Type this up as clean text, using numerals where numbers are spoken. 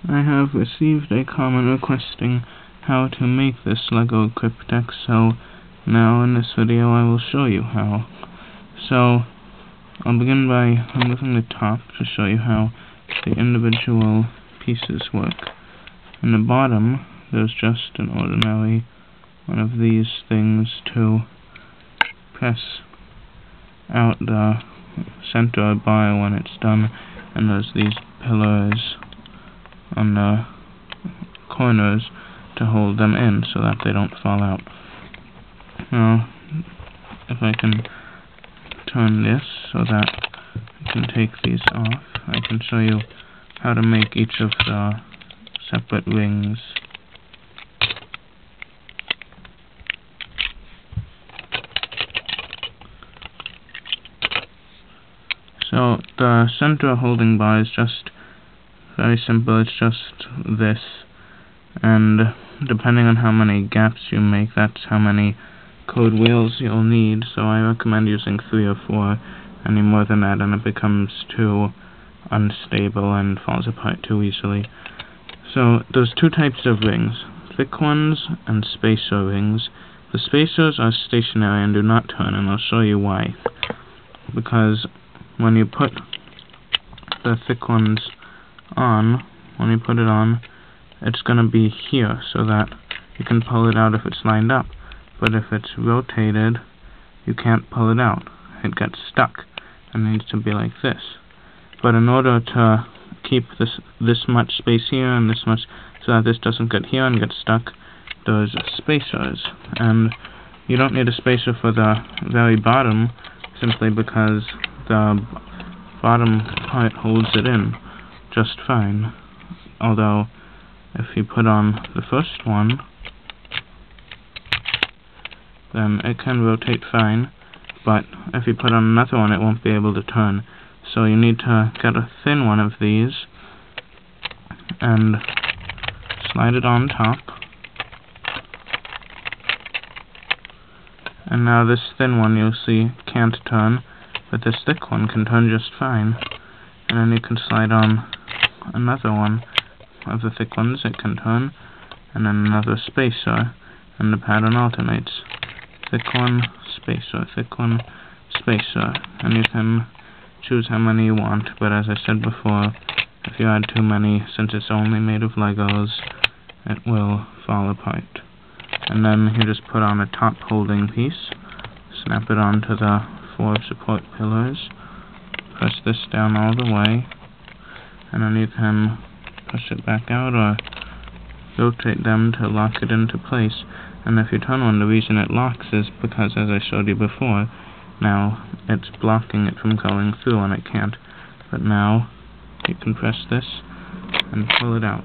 I have received a comment requesting how to make this Lego cryptex, so now in this video I will show you how. So I'll begin by removing the top to show you how the individual pieces work. In the bottom there's just an ordinary one of these things to press out the center bar when it's done, and there's these pillars on the corners to hold them in so that they don't fall out. Now, if I can turn this so that I can take these off, I can show you how to make each of the separate rings. So the center holding bar is just very simple. It's just this, and depending on how many gaps you make, that's how many code wheels you'll need. So I recommend using 3 or 4. Any more than that and it becomes too unstable and falls apart too easily. So there's 2 types of rings, thick ones and spacer rings. The spacers are stationary and do not turn, and I'll show you why. Because when you put the thick ones on, it's going to be here so that you can pull it out if it's lined up. But if it's rotated, you can't pull it out. It gets stuck and needs to be like this. But in order to keep this much space here and this much, so that this doesn't get here and get stuck, there's spacers. And you don't need a spacer for the very bottom, simply because the bottom part holds it in just fine. Although, if you put on the first one, then it can rotate fine, but if you put on another one, it won't be able to turn. So you need to get a thin one of these and slide it on top. And now this thin one, you'll see, can't turn, but this thick one can turn just fine. And then you can slide on another one of the thick ones, it can turn, and then another spacer, and the pattern alternates. Thick one, spacer, thick one, spacer, and you can choose how many you want, but as I said before, if you add too many, since it's only made of Legos, it will fall apart. And then you just put on a top holding piece, snap it onto the 4 support pillars, press this down all the way, and then you can push it back out or rotate them to lock it into place. And if you turn one, the reason it locks is because, as I showed you before, now it's blocking it from going through and it can't. But now you can press this and pull it out.